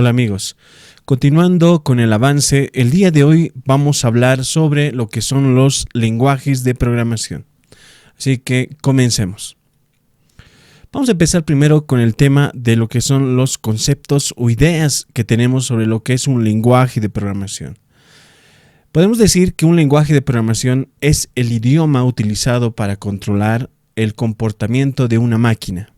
Hola amigos, continuando con el avance, el día de hoy vamos a hablar sobre lo que son los lenguajes de programación. Así que comencemos. Vamos a empezar primero con el tema de lo que son los conceptos o ideas que tenemos sobre lo que es un lenguaje de programación. Podemos decir que un lenguaje de programación es el idioma utilizado para controlar el comportamiento de una máquina.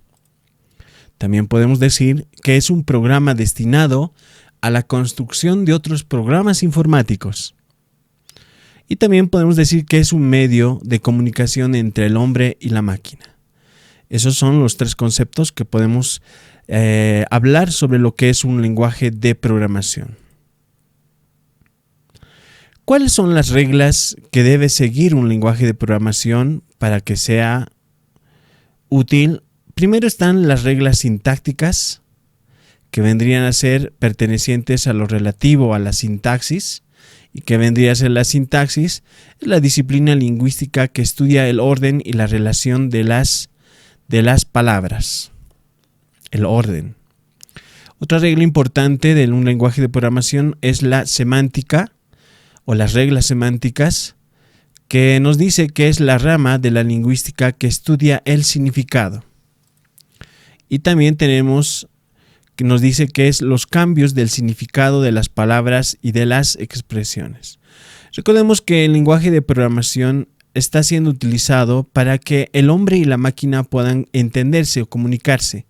También podemos decir que es un programa destinado a la construcción de otros programas informáticos. Y también podemos decir que es un medio de comunicación entre el hombre y la máquina. Esos son los tres conceptos que podemos hablar sobre lo que es un lenguaje de programación. ¿Cuáles son las reglas que debe seguir un lenguaje de programación para que sea útil? Primero están las reglas sintácticas, que vendrían a ser pertenecientes a lo relativo a la sintaxis, y que vendría a ser la sintaxis, la disciplina lingüística que estudia el orden y la relación de las palabras. El orden. Otra regla importante de un lenguaje de programación es la semántica, o las reglas semánticas, que nos dice que es la rama de la lingüística que estudia el significado. Y también tenemos que nos dice que es los cambios del significado de las palabras y de las expresiones. Recordemos que el lenguaje de programación está siendo utilizado para que el hombre y la máquina puedan entenderse o comunicarse.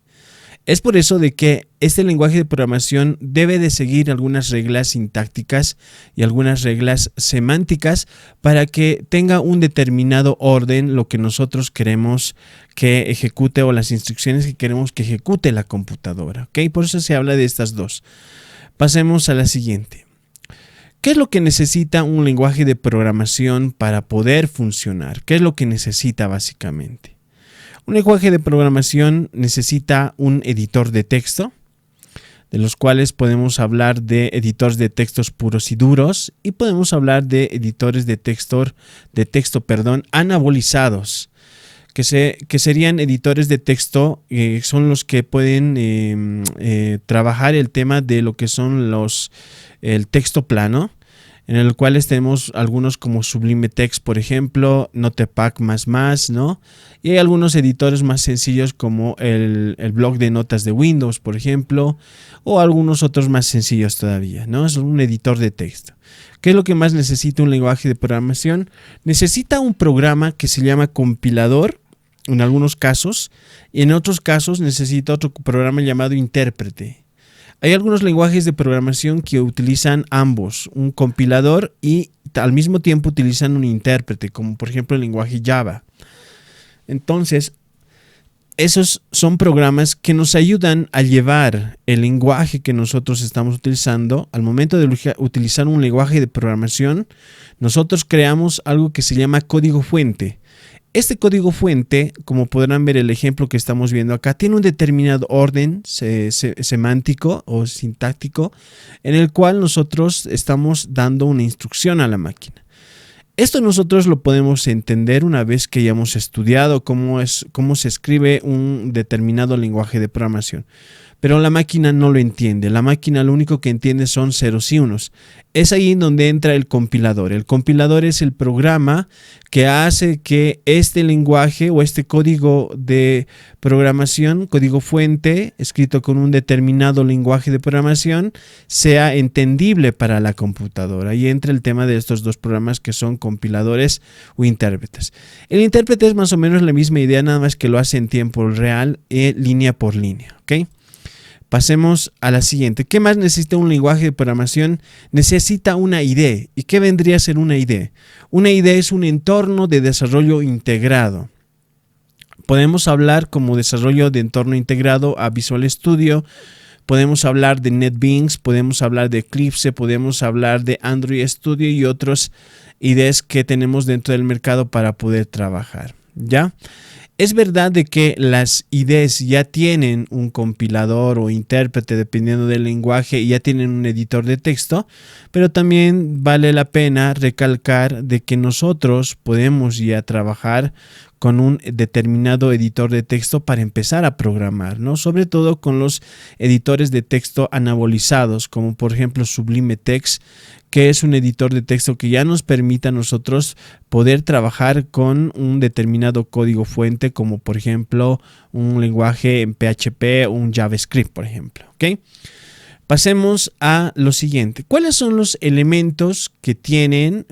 Es por eso de que este lenguaje de programación debe de seguir algunas reglas sintácticas y algunas reglas semánticas para que tenga un determinado orden lo que nosotros queremos que ejecute o las instrucciones que queremos que ejecute la computadora. ¿Okay? Por eso se habla de estas dos. Pasemos a la siguiente. ¿Qué es lo que necesita un lenguaje de programación para poder funcionar? ¿Qué es lo que necesita básicamente? Un lenguaje de programación necesita un editor de texto, de los cuales podemos hablar de editores de textos puros y duros, y podemos hablar de editores de texto anabolizados, que serían editores de texto, son los que pueden trabajar el tema de lo que son el texto plano, en el cual tenemos algunos como Sublime Text, por ejemplo, Notepad++, ¿no? Y hay algunos editores más sencillos como el bloc de notas de Windows, por ejemplo, o algunos otros más sencillos todavía, ¿no? Es un editor de texto. ¿Qué es lo que más necesita un lenguaje de programación? Necesita un programa que se llama compilador, en algunos casos, y en otros casos necesita otro programa llamado intérprete. Hay algunos lenguajes de programación que utilizan ambos, un compilador y al mismo tiempo utilizan un intérprete, como por ejemplo el lenguaje Java. Entonces, esos son programas que nos ayudan a llevar el lenguaje que nosotros estamos utilizando. Al momento de utilizar un lenguaje de programación, nosotros creamos algo que se llama código fuente. Este código fuente, como podrán ver el ejemplo que estamos viendo acá, tiene un determinado orden semántico o sintáctico en el cual nosotros estamos dando una instrucción a la máquina. Esto nosotros lo podemos entender una vez que hayamos estudiado cómo se escribe un determinado lenguaje de programación. Pero la máquina no lo entiende. La máquina lo único que entiende son ceros y unos. Es ahí donde entra el compilador. El compilador es el programa que hace que este lenguaje o este código de programación, código fuente, escrito con un determinado lenguaje de programación, sea entendible para la computadora. Ahí entra el tema de estos dos programas que son compiladores o intérpretes. El intérprete es más o menos la misma idea, nada más que lo hace en tiempo real, línea por línea. ¿Ok? Pasemos a la siguiente. ¿Qué más necesita un lenguaje de programación? Necesita una IDE. ¿Y qué vendría a ser una IDE? Una IDE es un entorno de desarrollo integrado. Podemos hablar como desarrollo de entorno integrado a Visual Studio. Podemos hablar de NetBeans, podemos hablar de Eclipse, podemos hablar de Android Studio y otros IDEs que tenemos dentro del mercado para poder trabajar. ¿Ya? Es verdad de que las IDEs ya tienen un compilador o intérprete dependiendo del lenguaje y ya tienen un editor de texto, pero también vale la pena recalcar de que nosotros podemos ya trabajar con un determinado editor de texto para empezar a programar, ¿no? Sobre todo con los editores de texto anabolizados, como por ejemplo Sublime Text, que es un editor de texto que ya nos permite a nosotros poder trabajar con un determinado código fuente, como por ejemplo un lenguaje en PHP o un JavaScript, por ejemplo, ¿ok? Pasemos a lo siguiente. ¿Cuáles son los elementos que tienen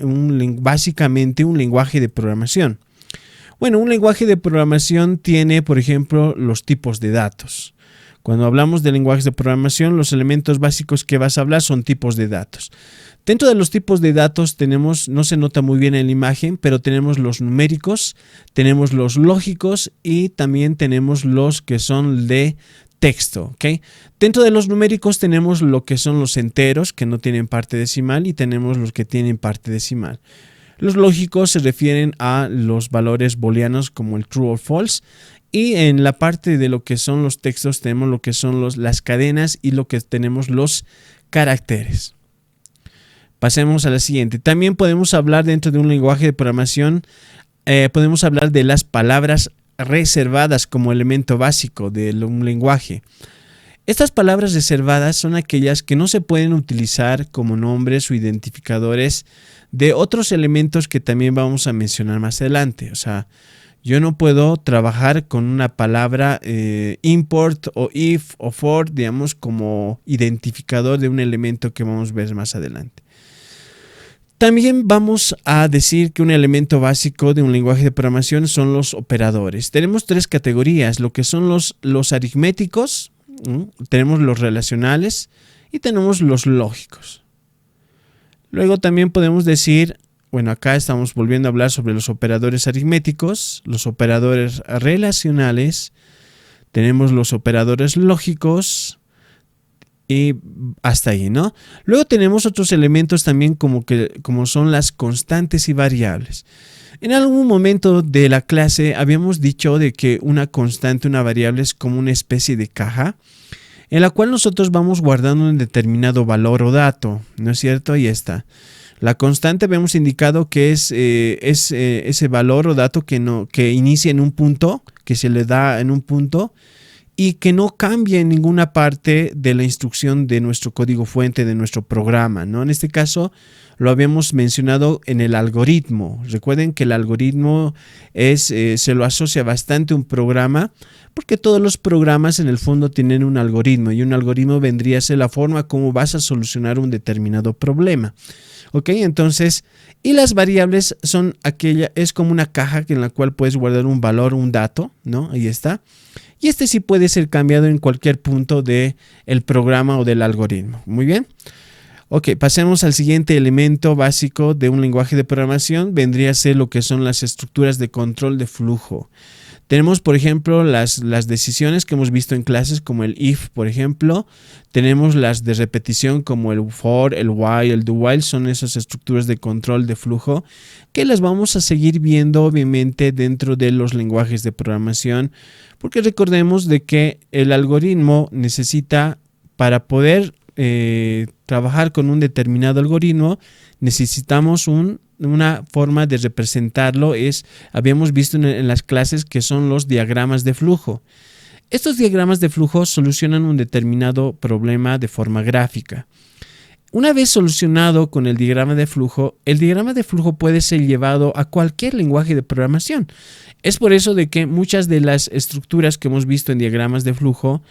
básicamente un lenguaje de programación? Bueno, un lenguaje de programación tiene, por ejemplo, los tipos de datos. Cuando hablamos de lenguajes de programación, los elementos básicos que vas a hablar son tipos de datos. Dentro de los tipos de datos tenemos, no se nota muy bien en la imagen, pero tenemos los numéricos, tenemos los lógicos y también tenemos los que son de texto, ¿ok? Dentro de los numéricos tenemos lo que son los enteros, que no tienen parte decimal, y tenemos los que tienen parte decimal. Los lógicos se refieren a los valores booleanos como el true o false, y en la parte de lo que son los textos tenemos lo que son las cadenas y lo que tenemos los caracteres. Pasemos a la siguiente. También podemos hablar dentro de un lenguaje de programación, podemos hablar de las palabras reservadas como elemento básico de un lenguaje. Estas palabras reservadas son aquellas que no se pueden utilizar como nombres o identificadores de otros elementos que también vamos a mencionar más adelante. O sea, yo no puedo trabajar con una palabra import o if o for, digamos, como identificador de un elemento que vamos a ver más adelante. También vamos a decir que un elemento básico de un lenguaje de programación son los operadores. Tenemos tres categorías, lo que son los aritméticos, tenemos los relacionales y tenemos los lógicos. Luego también podemos decir, bueno, acá estamos volviendo a hablar sobre los operadores aritméticos, los operadores relacionales, tenemos los operadores lógicos y hasta ahí, ¿no? Luego tenemos otros elementos también como son las constantes y variables. En algún momento de la clase habíamos dicho de que una constante, una variable es como una especie de caja en la cual nosotros vamos guardando un determinado valor o dato, ¿no es cierto? Ahí está. La constante habíamos indicado que es ese valor o dato que inicia en un punto, que se le da en un punto y que no cambia en ninguna parte de la instrucción de nuestro código fuente, de nuestro programa, ¿no? En este caso lo habíamos mencionado en el algoritmo. Recuerden que el algoritmo se lo asocia bastante a un programa, porque todos los programas en el fondo tienen un algoritmo, y un algoritmo vendría a ser la forma como vas a solucionar un determinado problema. ¿Ok? Entonces, y las variables es como una caja en la cual puedes guardar un valor, un dato, ¿no? Ahí está. Y este sí puede ser cambiado en cualquier punto del programa o del algoritmo. Muy bien. Ok, pasemos al siguiente elemento básico de un lenguaje de programación. Vendría a ser lo que son las estructuras de control de flujo. Tenemos, por ejemplo, las decisiones que hemos visto en clases como el if, por ejemplo. Tenemos las de repetición como el for, el while, el do while. Son esas estructuras de control de flujo que las vamos a seguir viendo obviamente dentro de los lenguajes de programación. Porque recordemos de que el algoritmo necesita, para poder trabajar con un determinado algoritmo, necesitamos una forma de representarlo. Habíamos visto en las clases que son los diagramas de flujo. Estos diagramas de flujo solucionan un determinado problema de forma gráfica. Una vez solucionado con el diagrama de flujo puede ser llevado a cualquier lenguaje de programación. Es por eso de que muchas de las estructuras que hemos visto en diagramas de flujo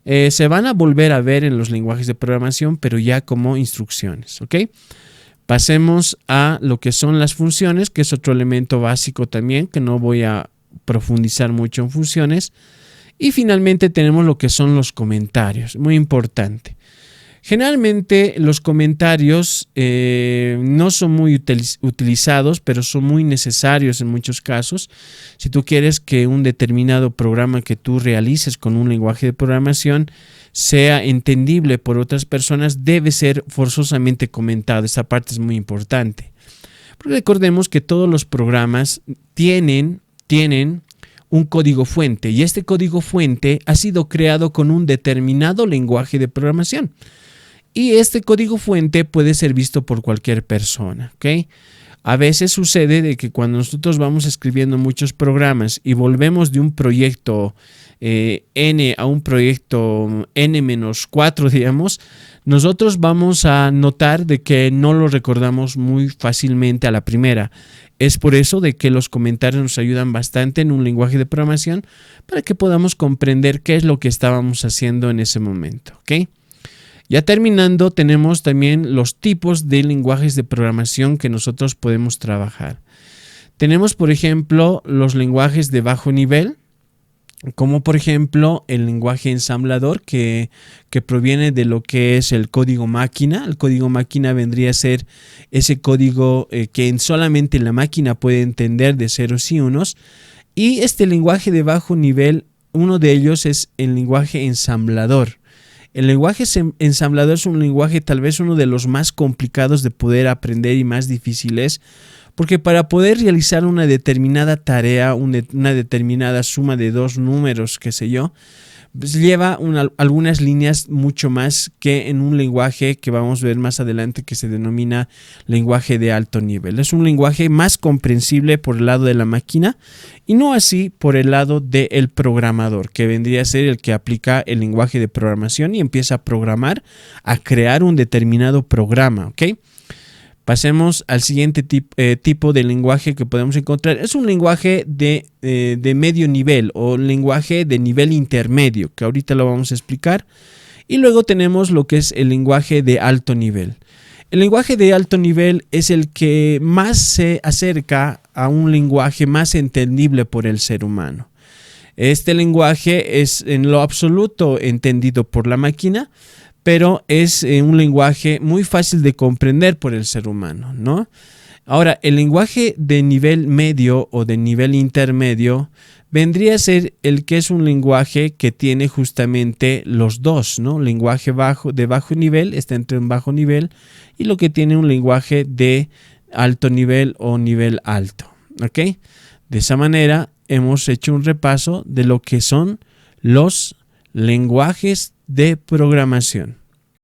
se van a volver a ver en los lenguajes de programación, pero ya como instrucciones, ¿ok? Pasemos a lo que son las funciones, que es otro elemento básico también, que no voy a profundizar mucho en funciones. Y finalmente tenemos lo que son los comentarios, muy importante. Generalmente los comentarios no son muy utilizados, pero son muy necesarios en muchos casos. Si tú quieres que un determinado programa que tú realices con un lenguaje de programación sea entendible por otras personas, debe ser forzosamente comentado. Esta parte es muy importante. Porque recordemos que todos los programas tienen un código fuente, y este código fuente ha sido creado con un determinado lenguaje de programación. Y este código fuente puede ser visto por cualquier persona, ¿ok? A veces sucede de que cuando nosotros vamos escribiendo muchos programas y volvemos de un proyecto N a un proyecto N-4, digamos, nosotros vamos a notar de que no lo recordamos muy fácilmente a la primera. Es por eso de que los comentarios nos ayudan bastante en un lenguaje de programación para que podamos comprender qué es lo que estábamos haciendo en ese momento, ¿ok? Ya terminando, tenemos también los tipos de lenguajes de programación que nosotros podemos trabajar. Tenemos, por ejemplo, los lenguajes de bajo nivel, como por ejemplo el lenguaje ensamblador que proviene de lo que es el código máquina. El código máquina vendría a ser ese código que solamente la máquina puede entender de ceros y unos. Y este lenguaje de bajo nivel, uno de ellos es el lenguaje ensamblador. El lenguaje ensamblador es un lenguaje tal vez uno de los más complicados de poder aprender y más difíciles, porque para poder realizar una determinada tarea, una determinada suma de dos números, qué sé yo, pues lleva algunas líneas mucho más que en un lenguaje que vamos a ver más adelante que se denomina lenguaje de alto nivel. Es un lenguaje más comprensible por el lado de la máquina y no así por el lado del programador, que vendría a ser el que aplica el lenguaje de programación y empieza a programar, a crear un determinado programa, ¿ok? Pasemos al siguiente tipo de lenguaje que podemos encontrar. Es un lenguaje de medio nivel o lenguaje de nivel intermedio, que ahorita lo vamos a explicar. Y luego tenemos lo que es el lenguaje de alto nivel. El lenguaje de alto nivel es el que más se acerca a un lenguaje más entendible por el ser humano. Este lenguaje es en lo absoluto entendido por la máquina, pero es un lenguaje muy fácil de comprender por el ser humano, ¿no? Ahora, el lenguaje de nivel medio o de nivel intermedio vendría a ser el que es un lenguaje que tiene justamente los dos, ¿no? Lenguaje de bajo nivel, está entre un bajo nivel, y lo que tiene un lenguaje de alto nivel o nivel alto, ¿ok? De esa manera hemos hecho un repaso de lo que son los lenguajes de programación.